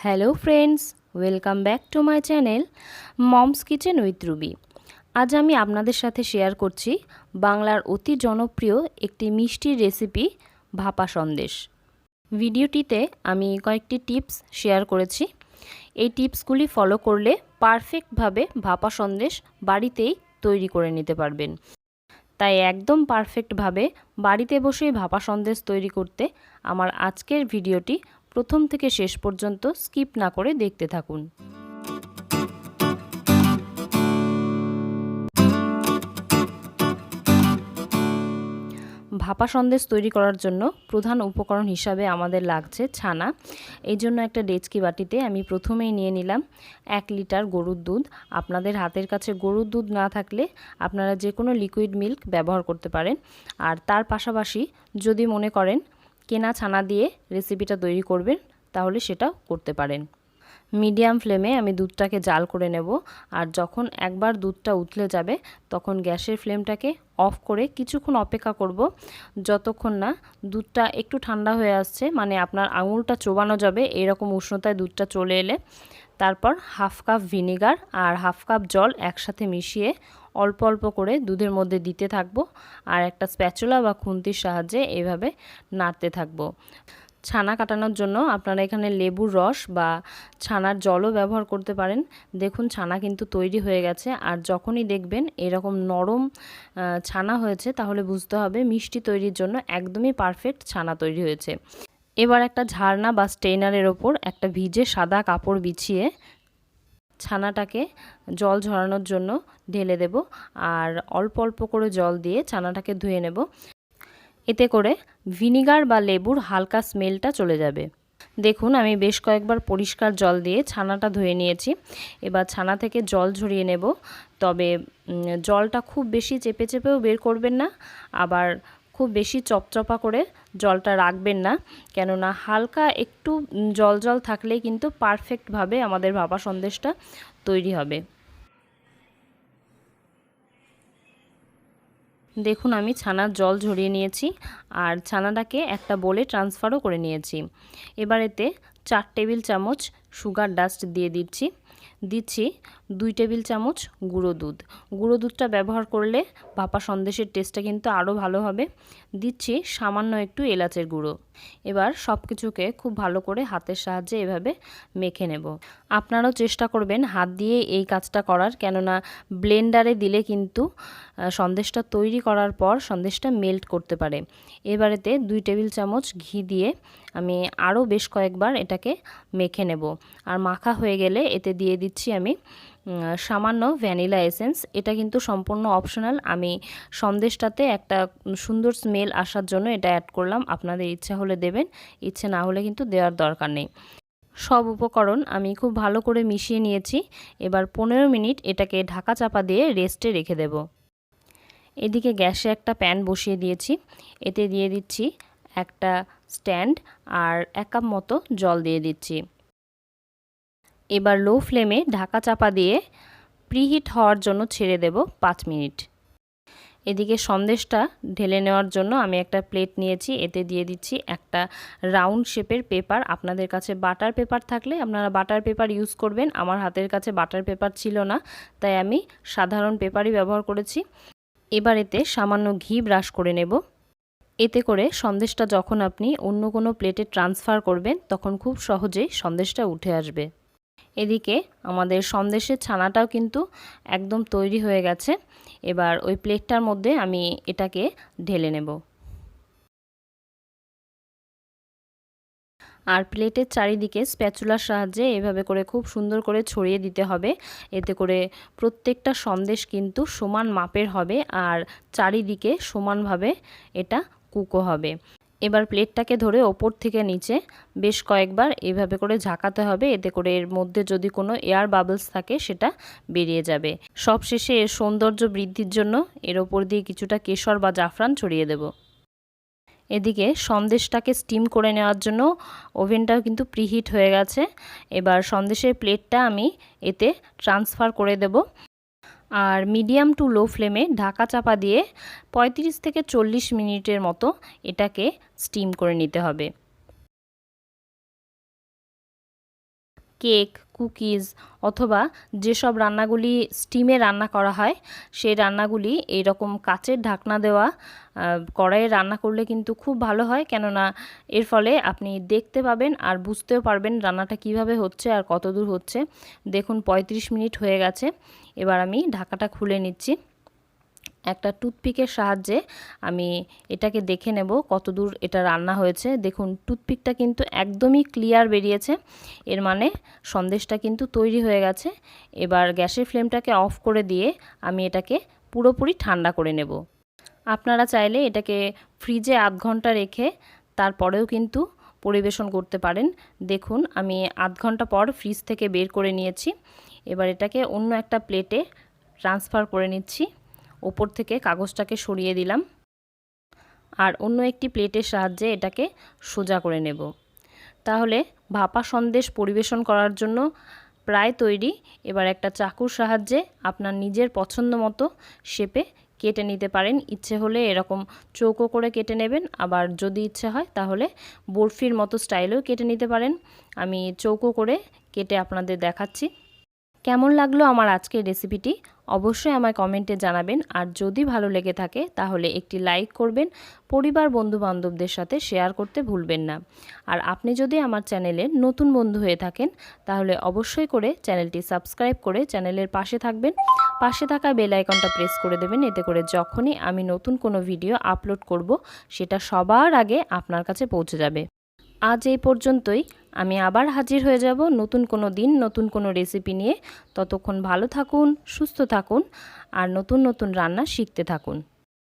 Hello friends, welcome back to my channel moms kitchen with Ruby. আজ আমি আপনাদের সাথে শেয়ার করছি বাংলার অতি জনপ্রিয় একটি মিষ্টির রেসিপি ভাপা সন্দেশ। ভিডিওটিতে আমি কয়েকটি টিপস শেয়ার করেছি। এই টিপসগুলি ফলো করলে পারফেক্টভাবে ভাপা সন্দেশ বাড়িতেই তৈরি করে নিতে পারবেন। তাই একদম পারফেক্টভাবে বাড়িতে বসেই ভাপা সন্দেশ তৈরি করতে আমার আজকের ভিডিওটি প্রথম থেকে শেষ পর্যন্ত স্কিপ না করে দেখতে থাকুন। ভাপা সন্দেশ তৈরি করার জন্য প্রধান উপকরণ হিসাবে আমাদের লাগছে ছানা। এই জন্য একটা ডেচকি বাটিতে আমি প্রথমেই নিয়ে নিলাম 1 লিটার গরুর দুধ। আপনাদের হাতের কাছে গরুর দুধ না থাকলে আপনারা যে কোনো লিকুইড মিল্ক ব্যবহার করতে পারেন। আর তার পাশাপাশি যদি মনে করেন কেনা ছানা দিয়ে রেসিপিটা তৈরি করবেন তাহলে সেটাও করতে পারেন। মিডিয়াম ফ্লেমে আমি দুধটাকে জাল করে নেব। আর যখন একবার দুধটা উতলে যাবে তখন গ্যাসের ফ্লেমটাকে অফ করে কিছুক্ষণ অপেক্ষা করব, যতক্ষণ না দুধটা একটু ঠান্ডা হয়ে আসছে, মানে আপনার আঙুলটা চোবানো যাবে এরকম উষ্ণতায় দুধটা চলে এলে তারপর হাফ কাপ ভিনেগার আর হাফ কাপ জল একসাথে মিশিয়ে অল্প অল্প করে দুধের মধ্যে দিতে থাকবো আর একটা স্প্যাচুলা বা খুন্তির সাহায্যে এভাবে নাড়তে থাকবো। ছানা কাটানোর জন্য আপনারা এখানে লেবুর রস বা ছানার জলও ব্যবহার করতে পারেন। দেখুন ছানা কিন্তু তৈরি হয়ে গেছে, আর যখনই দেখবেন এরকম নরম ছানা হয়েছে তাহলে বুঝতে হবে মিষ্টি তৈরির জন্য একদমই পারফেক্ট ছানা তৈরি হয়েছে। এবার একটা ঝারনা বা স্টেইনারের ওপর একটা ভিজে সাদা কাপড় বিছিয়ে ছানাটাকে জল ঝরানোর জন্য ঢেলে দেব আর অল্প অল্প করে জল দিয়ে ছানাটাকে ধুয়ে নেব। এতে করে ভিনিগার বা লেবুর হালকা স্মেলটা চলে যাবে। দেখুন আমি বেশ কয়েকবার পরিষ্কার জল দিয়ে ছানাটা ধুয়ে নিয়েছি। এবার ছানা থেকে জল ঝরিয়ে নেব, তবে জলটা খুব বেশি চেপে চেপেও বের করবেন না, আবার খুব বেশি চপচপা করে জলটা রাখবেন না, কেননা হালকা একটু জল জল থাকলেই কিন্তু পারফেক্টভাবে আমাদের ভাপা সন্দেশটা তৈরি হবে। দেখুন আমি ছানার জল ঝরিয়ে নিয়েছি আর ছানাটাকে একটা বোলে ট্রান্সফারও করে নিয়েছি। এবার এতে 4 টেবিল চামচ সুগার ডাস্ট দিয়ে দিচ্ছি 2 টেবিল চামচ গুঁড়ো দুধ। গুঁড়ো দুধটা ব্যবহার করলে ভাপা সন্দেশের টেস্টটা কিন্তু আরও ভালো হবে। দিচ্ছি সামান্য একটু এলাচের গুঁড়ো। এবার সব কিছুকে খুব ভালো করে হাতের সাহায্যে এভাবে মেখে নেব। আপনারাও চেষ্টা করবেন হাত দিয়ে এই কাজটা করার, কেননা ব্লেন্ডারে দিলে কিন্তু সন্দেশটা তৈরি করার পর সন্দেশটা মেল্ট করতে পারে। এবারেতে 2 টেবিল চামচ ঘি দিয়ে আমি আরও বেশ কয়েকবার এটাকে মেখে নেব। আর মাখা হয়ে গেলে এতে দিয়ে দিচ্ছি আমি সামান্য ভ্যানিলা এসেন্স। এটা কিন্তু সম্পূর্ণ অপশনাল, আমি সন্দেশটাতে একটা সুন্দর স্মেল আসার জন্য এটা অ্যাড করলাম। আপনাদের ইচ্ছা হলে দেবেন, ইচ্ছে না হলে কিন্তু দেওয়ার দরকার নেই। সব উপকরণ আমি খুব ভালো করে মিশিয়ে নিয়েছি। এবার 15 মিনিট এটাকে ঢাকা চাপা দিয়ে রেস্টে রেখে দেব। এদিকে গ্যাসে একটা প্যান বসিয়ে দিয়েছি, এতে দিয়ে দিচ্ছি একটা স্ট্যান্ড আর 1 কাপ মতো জল দিয়ে দিচ্ছি। এবার লো ফ্লেমে ঢাকা চাপা দিয়ে প্রিহিট হওয়ার জন্য ছেড়ে দেব 5 মিনিট। এদিকে সন্দেশটা ঢেলে নেওয়ার জন্য আমি একটা প্লেট নিয়েছি, এতে দিয়ে দিচ্ছি একটা রাউন্ড শেপের পেপার। আপনাদের কাছে বাটার পেপার থাকলে আপনারা বাটার পেপার ইউজ করবেন। আমার হাতের কাছে বাটার পেপার ছিল না, তাই আমি সাধারণ পেপারই ব্যবহার করেছি। এবার এতে সামান্য ঘি ব্রাশ করে নেব। এতে করে সন্দেশটা যখন আপনি অন্য কোনো প্লেটে ট্রান্সফার করবেন তখন খুব সহজেই সন্দেশটা উঠে আসবে। এদিকে আমাদের সন্দেশের ছানাটাও কিন্তু একদম তৈরি হয়ে গেছে। এবার ওই প্লেটটার মধ্যে আমি এটাকে ঢেলে নেব। আর প্লেটের চারিদিকে স্প্যাচুলার সাহায্যে এভাবে করে খুব সুন্দর করে ছড়িয়ে দিতে হবে। এতে করে প্রত্যেকটা সন্দেশ কিন্তু সমান মাপের হবে আর চারিদিকে সমানভাবে এটা কুকো হবে। এবার প্লেটটাকে ধরে ওপর থেকে নিচে বেশ কয়েকবার এভাবে করে ঝাঁকাতে হবে, এতে করে এর মধ্যে যদি কোনো এয়ার বাবলস থাকে সেটা বেরিয়ে যাবে। সবশেষে এর সৌন্দর্য বৃদ্ধির জন্য এর ওপর দিয়ে কিছুটা কেশর বা জাফরান ছড়িয়ে দেব। এদিকে সন্দেশটাকে স্টিম করে নেওয়ার জন্য ওভেনটাও কিন্তু প্রিহিট হয়ে গেছে। এবার সন্দেশের প্লেটটা আমি এতে ট্রান্সফার করে দেব আর মিডিয়াম টু লো ফ্লেমে ঢাকা চাপা দিয়ে 35 থেকে 40 মিনিটের মতো এটাকে স্টিম করে নিতে হবে। কেক, কুকিজ অথবা যেসব রান্নাগুলি স্টিমে রান্না করা হয় সেই রান্নাগুলি এইরকম কাচের ঢাকনা দেওয়া কড়াইয়ে রান্না করলে কিন্তু খুব ভালো হয়, কেননা এর ফলে আপনি দেখতে পাবেন আর বুঝতেও পারবেন রান্নাটা কিভাবে হচ্ছে আর কত দূর হচ্ছে। দেখুন 35 মিনিট হয়ে গেছে। এবার আমি ঢাকাটা খুলে নিচ্ছি। একটা টুথপিকের সাহায্যে আমি এটাকে দেখে নেব কতদূর এটা রান্না হয়েছে। দেখুন টুথপিকটা কিন্তু একদমই ক্লিয়ার বেরিয়েছে, এর মানে সন্দেশটা কিন্তু তৈরি হয়ে গেছে। এবার গ্যাসের ফ্লেমটাকে অফ করে দিয়ে আমি এটাকে পুরোপুরি ঠান্ডা করে নেব। আপনারা চাইলে এটাকে ফ্রিজে আধ ঘন্টা রেখে তারপরেও কিন্তু পরিবেশন করতে পারেন। দেখুন আমি আধ ঘন্টা পর ফ্রিজ থেকে বের করে নিয়েছি। এবার এটাকে অন্য একটা প্লেটে ট্রান্সফার করে নিচ্ছি। ওপর থেকে কাগজটাকে সরিয়ে দিলাম আর অন্য একটি প্লেটের সাহায্যে এটাকে সোজা করে নেব। তাহলে ভাপা সন্দেশ পরিবেশন করার জন্য প্রায় তৈরি। এবার একটা চাকুর সাহায্যে আপনার নিজের পছন্দ মতো শেপে কেটে নিতে পারেন। ইচ্ছে হলে এরকম চৌকো করে কেটে নেবেন, আবার যদি ইচ্ছে হয় তাহলে বরফির মতো স্টাইলেও কেটে নিতে পারেন। আমি চৌকো করে কেটে আপনাদের দেখাচ্ছি। কেমন লাগলো আমার আজকের রেসিপিটি অবশ্যই আমায় কমেন্টে জানাবেন। আর যদি ভালো লেগে থাকে তাহলে একটি লাইক করবেন, পরিবার বন্ধু বান্ধবদের সাথে শেয়ার করতে ভুলবেন না। আর আপনি যদি আমার চ্যানেলে নতুন বন্ধু হয়ে থাকেন তাহলে অবশ্যই করে চ্যানেলটি সাবস্ক্রাইব করে চ্যানেলের পাশে থাকবেন। পাশে থাকা বেল আইকনটা প্রেস করে দেবেন, এতে করে যখনই আমি নতুন কোনো ভিডিও আপলোড করব সেটা সবার আগে আপনার কাছে পৌঁছে যাবে। আজ এই পর্যন্তই। আমি আবার হাজির হয়ে যাব নতুন কোনো দিন নতুন কোনো রেসিপি নিয়ে। ততক্ষণ ভালো থাকুন, সুস্থ থাকুন আর নতুন নতুন রান্না শিখতে থাকুন।